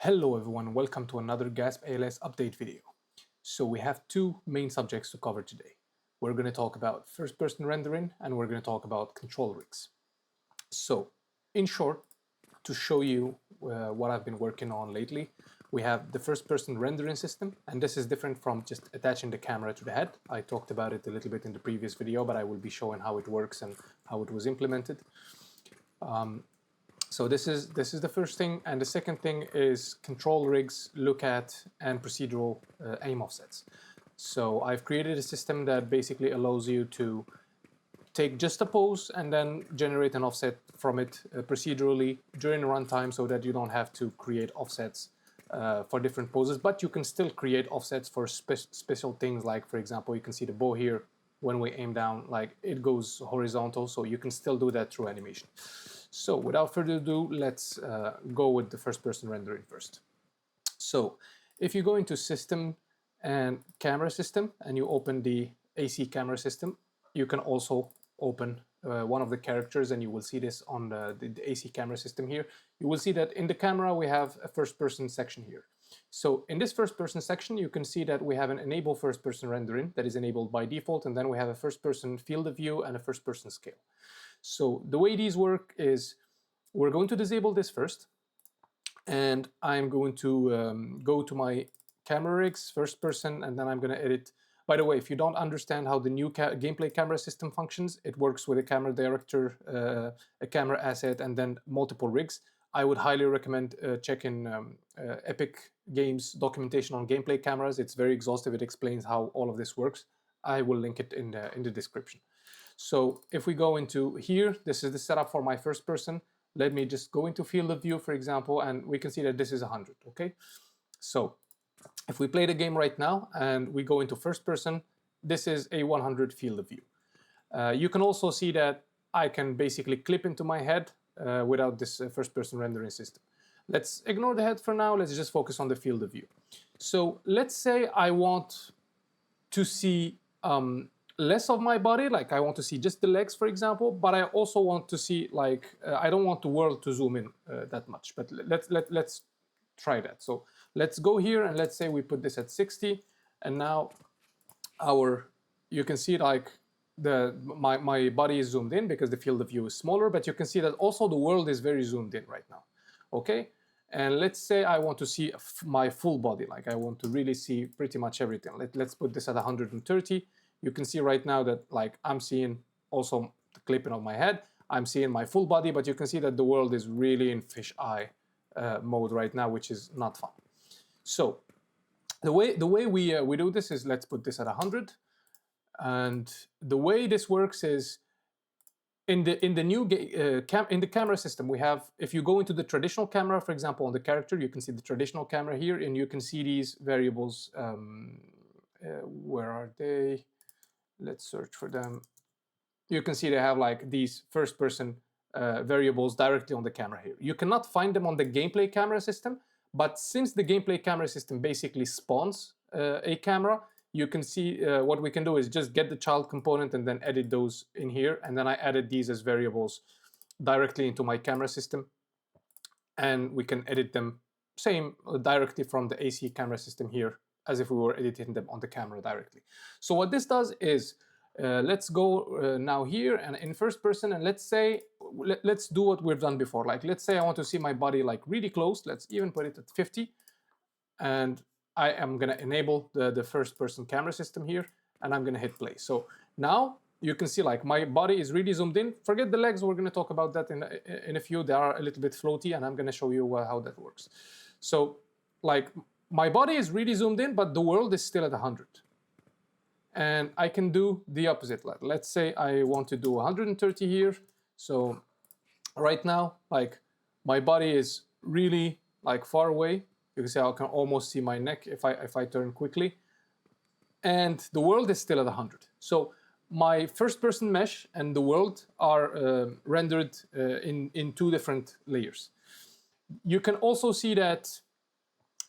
Hello everyone, welcome to another GASP ALS update video. So we have two main subjects to cover today. We're going to talk about first-person rendering and we're going to talk about control rigs. So in short, to show you what I've been working on lately, we have the first-person rendering system, and this is different from just attaching the camera to the head. I talked about it a little bit in the previous video, but I will be showing how it works and how it was implemented. So this is the first thing, and the second thing is control rigs, look at, and procedural aim offsets. So I've created a system that basically allows you to take just a pose and then generate an offset from it procedurally during runtime, so that you don't have to create offsets for different poses, but you can still create offsets for special things. Like, for example, you can see the bow here. When we aim down, like, it goes horizontal, so you can still do that through animation. So without further ado, let's go with the first-person rendering first. So if you go into System and Camera System and you open the AC Camera System, you can also open one of the characters, and you will see this on the AC Camera System here. You will see that in the camera we have a first-person section here. So in this first-person section, you can see that we have an enable first-person rendering that is enabled by default, and then we have a first-person field of view and a first-person scale. So the way these work is we're going to disable this first, and I'm going to go to my camera rigs, first person, and then I'm going to edit. By the way, if you don't understand how the new gameplay camera system functions, it works with a camera director, a camera asset, and then multiple rigs. I would highly recommend checking Epic Games documentation on gameplay cameras. It's very exhaustive. It explains how all of this works. I will link it in the description. So if we go into here, this is the setup for my first person. Let me just go into field of view, for example, and we can see that this is 100, okay? So if we play the game right now and we go into first person, this is a 100 field of view. You can also see that I can basically clip into my head without this first person rendering system. Let's ignore the head for now. Let's just focus on the field of view. So let's say I want to see less of my body, like I want to see just the legs, for example, but I also want to see, like, I don't want the world to zoom in that much, but let's try that. So let's go here and let's say we put this at 60, and now you can see, like, my body is zoomed in because the field of view is smaller, but you can see that also the world is very zoomed in right now, okay? And let's say I want to see my full body, like I want to really see pretty much everything. Let's put this at 130. You can see right now that, like, I'm seeing also the clipping of my head. I'm seeing my full body, but you can see that the world is really in fisheye mode right now, which is not fun. So the way we do this is, let's put this at 100. And the way this works is, in the new in the camera system, we have, if you go into the traditional camera, for example, on the character, you can see the traditional camera here, and you can see these variables. Where are they? Let's search for them. You can see they have, like, these first-person variables directly on the camera here. You cannot find them on the gameplay camera system, but since the gameplay camera system basically spawns a camera, you can see what we can do is just get the child component and then edit those in here. And then I added these as variables directly into my camera system, and we can edit them same directly from the AC camera system here, as if we were editing them on the camera directly. So what this does is, let's go now here and in first person, and let's say, let's do what we've done before. Like, let's say I want to see my body, like, really close. Let's even put it at 50, and I am going to enable the first person camera system here, and I'm going to hit play. So now you can see, like, my body is really zoomed in. Forget the legs, we're going to talk about that in a few. They are a little bit floaty, and I'm going to show you how that works. So, like, my body is really zoomed in, but the world is still at 100. And I can do the opposite. Let's say I want to do 130 here. So right now, like, my body is really, like, far away. You can see I can almost see my neck if I turn quickly. And the world is still at 100. So my first-person mesh and the world are rendered in two different layers. You can also see that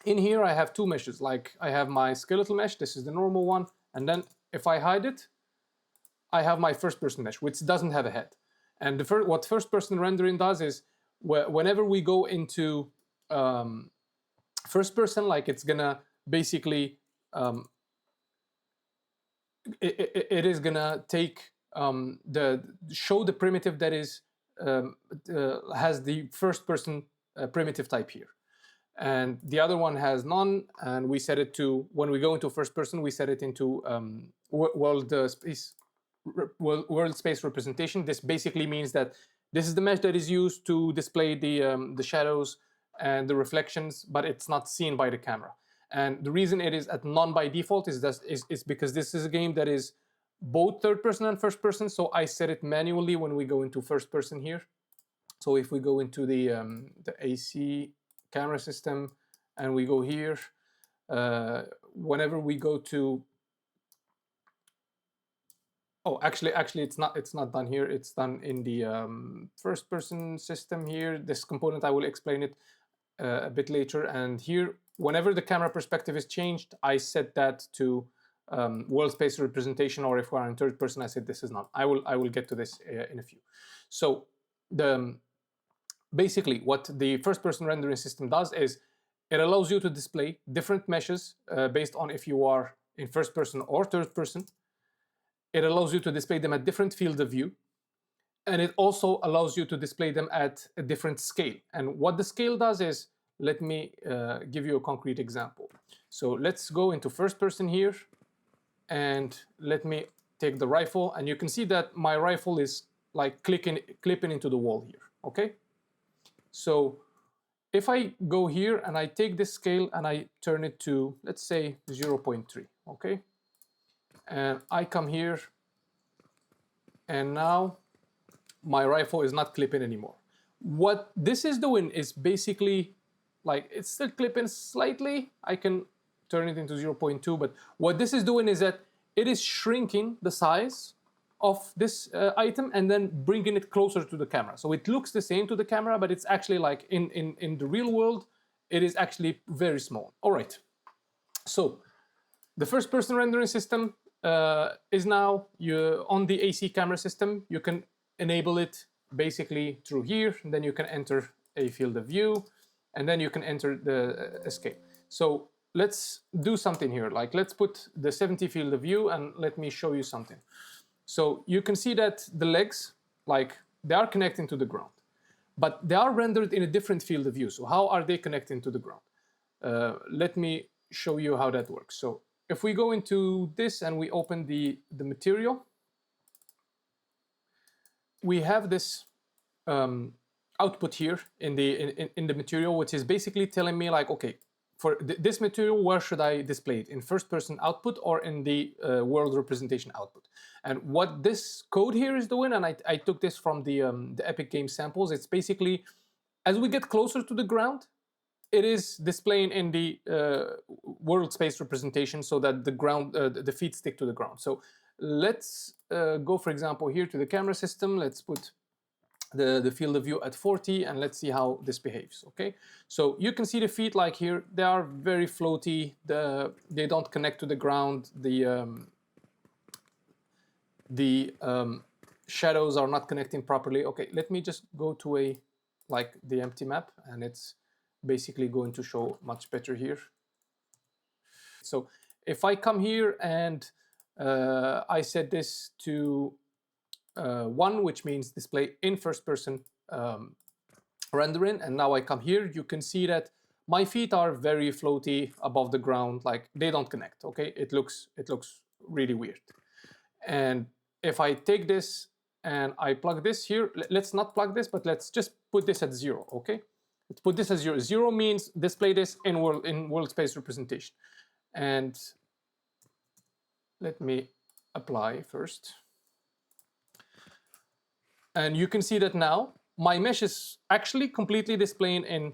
in here I have two meshes. Like, I have my skeletal mesh, this is the normal one, and then if I hide it, I have my first-person mesh, which doesn't have a head. And what first-person rendering does is, whenever we go into First person, like it's gonna basically it is gonna take show the primitive that is has the first person primitive type here, and the other one has none. And we set it to, when we go into first person, we set it into world space representation. This basically means that this is the mesh that is used to display the shadows and the reflections, but it's not seen by the camera. And the reason it is at none by default is because this is a game that is both third person and first person. So I set it manually when we go into first person here. So if we go into the AC camera system and we go here, whenever we go to, oh, actually it's not done here. It's done in the first person system here. This component, I will explain it a bit later. And here, whenever the camera perspective is changed, I set that to world space representation, or if we're in third person, I said this is not. I will get to this in a few. So basically what the first person rendering system does is it allows you to display different meshes based on if you are in first person or third person. It allows you to display them at different field of view. And it also allows you to display them at a different scale. And what the scale does is, let me give you a concrete example. So let's go into first person here, and let me take the rifle, and you can see that my rifle is like clipping into the wall here, okay? So if I go here and I take this scale and I turn it to, let's say, 0.3, okay? And I come here, and now my rifle is not clipping anymore. What this is doing is basically, like, it's still clipping slightly. I can turn it into 0.2, but what this is doing is that it is shrinking the size of this item and then bringing it closer to the camera. So it looks the same to the camera, but it's actually like in the real world, it is actually very small. All right. So the first person rendering system is now on the AC camera system. You can enable it basically through here, and then you can enter a field of view, and then you can enter the escape. So let's do something here. Like, let's put the 70 field of view, and let me show you something. So you can see that the legs, like, they are connecting to the ground, but they are rendered in a different field of view. So how are they connecting to the ground? Let me show you how that works. So if we go into this and we open the material, we have this output here in the material, which is basically telling me, like, okay, for this material, where should I display it? In first person output or in the world representation output? And what this code here is doing, and I took this from the Epic Games samples, it's basically, as we get closer to the ground, it is displaying in the world space representation so that the ground, the feet stick to the ground. So let's go, for example, here to the camera system. Let's put the field of view at 40, and let's see how this behaves, okay? So you can see the feet, like here, they are very floaty. They don't connect to the ground. The shadows are not connecting properly. Okay, let me just go to the empty map, and it's basically going to show much better here. So if I come here and I set this to 1, which means display in first person rendering, and now I come here, you can see that my feet are very floaty above the ground, like they don't connect, okay? It looks really weird. And if I take this and I plug this here, let's not plug this, but let's just put this at 0, okay? Let's put this as 0. 0 means display this in world space representation. And let me apply first. And you can see that now my mesh is actually completely displaying in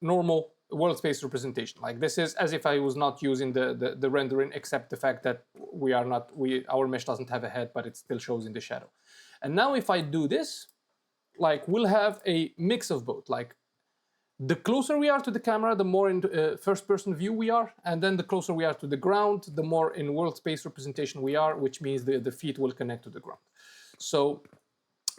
normal world space representation. Like, this is as if I was not using the rendering, except the fact that our mesh doesn't have a head, but it still shows in the shadow. And now if I do this, like, we'll have a mix of both. Like, the closer we are to the camera, the more in first person view we are, and then the closer we are to the ground, the more in world space representation we are, which means the feet will connect to the ground. So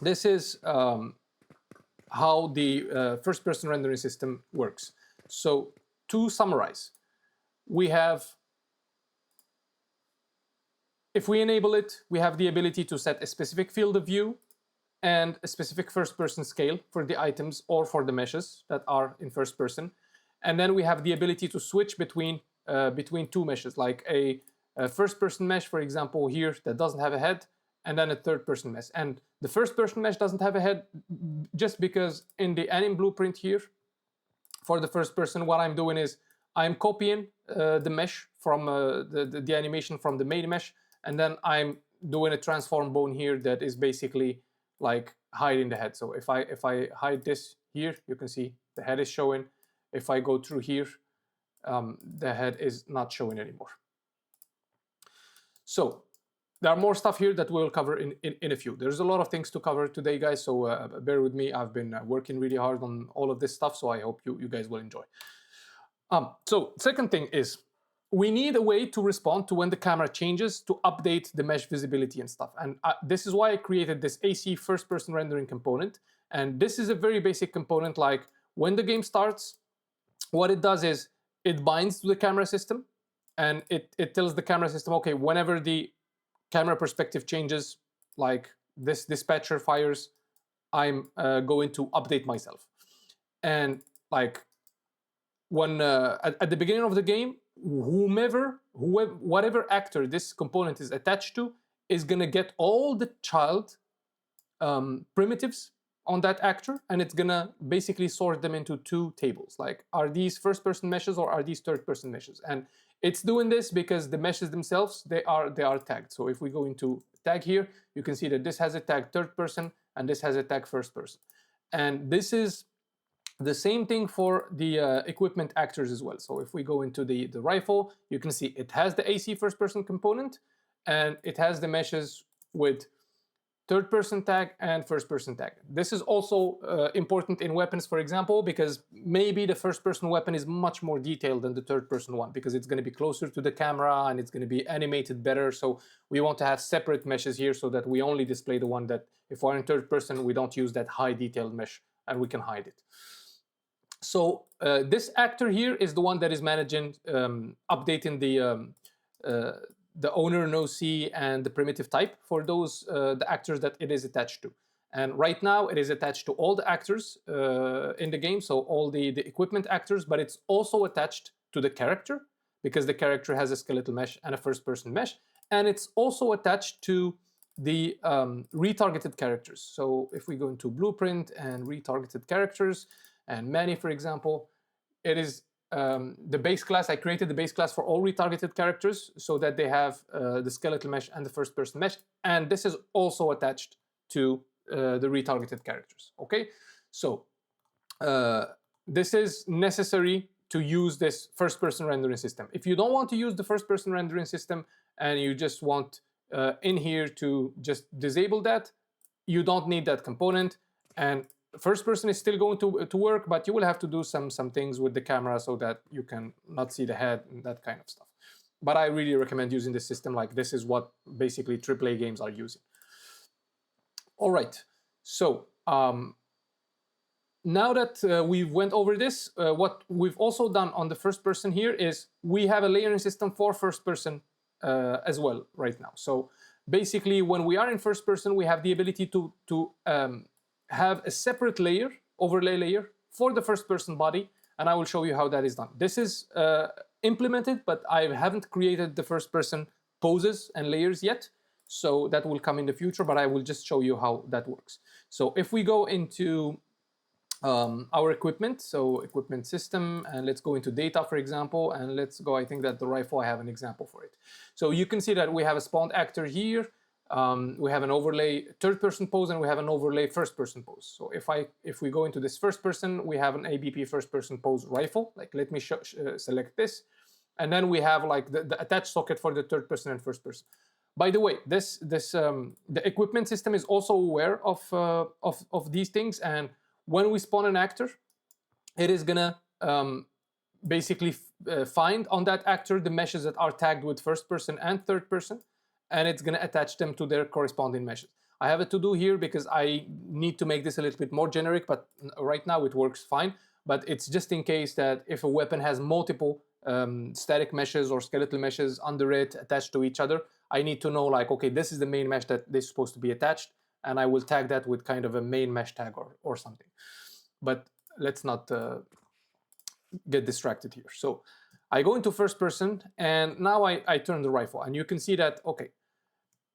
this is how the first person rendering system works. So to summarize, we have, if we enable it, we have the ability to set a specific field of view and a specific first-person scale for the items or for the meshes that are in first person. And then we have the ability to switch between two meshes, like a first-person mesh, for example, here that doesn't have a head, and then a third-person mesh. And the first-person mesh doesn't have a head just because in the anim blueprint here, for the first person, what I'm doing is I'm copying the mesh from the animation from the main mesh, and then I'm doing a transform bone here that is basically like hiding the head. So if I hide this here, you can see the head is showing. If I go through here, the head is not showing anymore. So there are more stuff here that we'll cover in a few. There's a lot of things to cover today, guys, so bear with me. I've been working really hard on all of this stuff, so I hope you guys will enjoy. So second thing is, we need a way to respond to when the camera changes to update the mesh visibility and stuff. And this is why I created this AC first-person rendering component. And this is a very basic component. Like when the game starts, what it does is it binds to the camera system, and it tells the camera system, okay, whenever the camera perspective changes, like this dispatcher fires, I'm going to update myself. And like when at the beginning of the game, whatever actor this component is attached to is going to get all the child primitives on that actor, and it's going to basically sort them into two tables. Like, are these first-person meshes or are these third-person meshes? And it's doing this because the meshes themselves, they are tagged. So if we go into tag here, you can see that this has a tag third person and this has a tag first person. And this is the same thing for the equipment actors as well. So if we go into the rifle, you can see it has the AC first person component, and it has the meshes with third person tag and first person tag. This is also important in weapons, for example, because maybe the first person weapon is much more detailed than the third person one, because it's going to be closer to the camera and it's going to be animated better. So we want to have separate meshes here so that we only display the one that, if we're in third person, we don't use that high detailed mesh and we can hide it. So this actor here is the one that is managing updating the owner, no C, and the primitive type for those the actors that it is attached to. And right now it is attached to all the actors in the game, so all the equipment actors, but it's also attached to the character, because the character has a skeletal mesh and a first-person mesh, and it's also attached to the retargeted characters. So if we go into blueprint and retargeted characters, and Manny, for example, it is the base class. I created the base class for all retargeted characters so that they have the skeletal mesh and the first-person mesh, and this is also attached to the retargeted characters. Okay, so this is necessary to use this first-person rendering system. If you don't want to use the first-person rendering system and you just want in here to just disable that, you don't need that component, and first person is still going to work, but you will have to do some things with the camera so that you can not see the head and that kind of stuff. But I really recommend using this system. Like, this is what basically AAA games are using. All right, so now that we've went over this, what we've also done on the first person here is we have a layering system for first person as well right now. So basically, when we are in first person, we have the ability to have a separate layer, overlay layer, for the first person body, and I will show you how that is done. This is implemented, but I haven't created the first person poses and layers yet, so that will come in the future, but I will just show you how that works. So if we go into our equipment, so equipment system, and let's go into data, for example, and let's go, I think that the rifle, I have an example for it. So you can see that we have a spawned actor here, we have an overlay third-person pose, and we have an overlay first-person pose. So if we go into this first person, we have an ABP first-person pose rifle. Like, let me select this, and then we have like the attached socket for the third person and first person. By the way, the equipment system is also aware of these things, and when we spawn an actor, it is gonna basically find on that actor the meshes that are tagged with first person and third person, and it's going to attach them to their corresponding meshes. I have a to-do here because I need to make this a little bit more generic, but right now it works fine. but it's just in case that if a weapon has multiple static meshes or skeletal meshes under it attached to each other, I need to know like, okay, this is the main mesh that is supposed to be attached, and I will tag that with kind of a main mesh tag or something. But let's not get distracted here. So I go into first person, and now I turn the rifle, and you can see that, okay,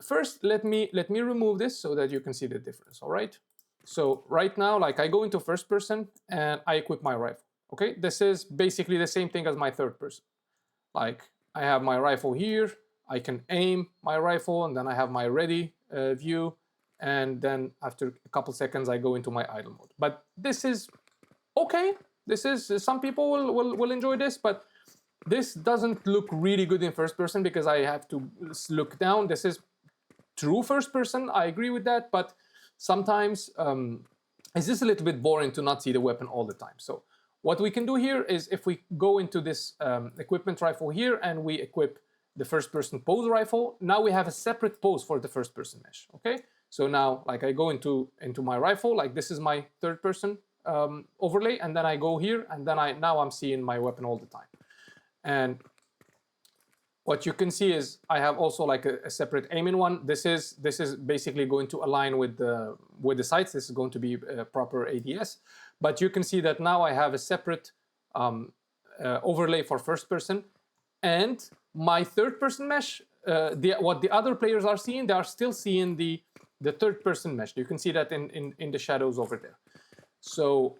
first let me remove this so that you can see the difference. All right, so right now, like, I go into first person and I equip my rifle. Okay, this is basically the same thing as my third person. Like, I have my rifle here, I can aim my rifle, and then I have my ready view, and then after a couple seconds I go into my idle mode. But this is okay. This is, some people will enjoy this, but this doesn't look really good in first person because I have to look down. This is true first person, I agree with that, but sometimes it's just a little bit boring to not see the weapon all the time. So what we can do here is, if we go into this equipment rifle here and we equip the first person pose rifle, now we have a separate pose for the first person mesh. Okay, so now, like, I go into my rifle, like this is my third person overlay, and then I go here, and then now I'm seeing my weapon all the time. And what you can see is I have also like a separate aiming one. This is basically going to align with the sights. This is going to be a proper ADS. But you can see that now I have a separate overlay for first person, and my third person mesh. What the other players are seeing, they are still seeing the third person mesh. You can see that in the shadows over there. So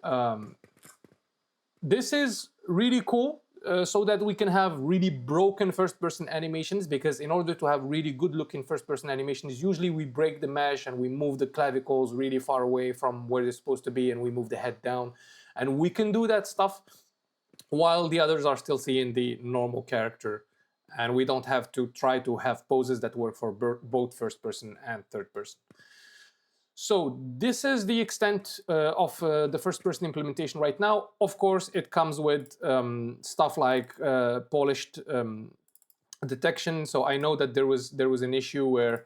this is really cool. So that we can have really broken first-person animations, because in order to have really good-looking first-person animations, usually we break the mesh and we move the clavicles really far away from where they're supposed to be, and we move the head down. And we can do that stuff while the others are still seeing the normal character, and we don't have to try to have poses that work for both first-person and third-person. So this is the extent of the first-person implementation right now. Of course, it comes with stuff like polished detection. So I know that there was an issue where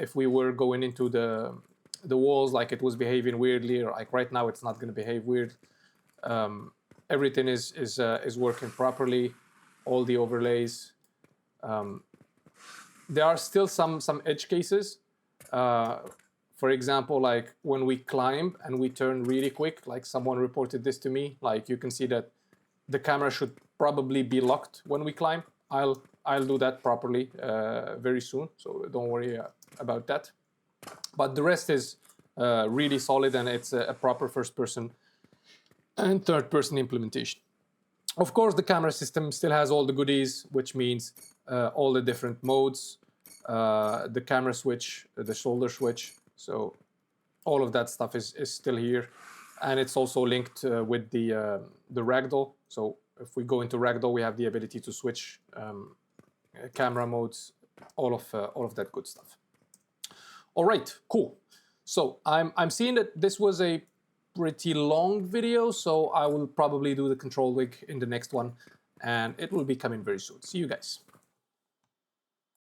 if we were going into the walls, like, it was behaving weirdly. Or like right now, it's not going to behave weird. Everything is working properly. All the overlays. There are still some edge cases. For example, like when we climb and we turn really quick, like someone reported this to me, like you can see that the camera should probably be locked when we climb. I'll do that properly very soon, so don't worry about that. But the rest is really solid, and it's a proper first person and third person implementation. Of course, the camera system still has all the goodies, which means all the different modes, the camera switch, the shoulder switch. So all of that stuff is still here, and it's also linked with the ragdoll. So if we go into ragdoll, we have the ability to switch camera modes, all of that good stuff. All right, cool. So I'm seeing that this was a pretty long video, so I will probably do the control wig in the next one, and it will be coming very soon. See you guys.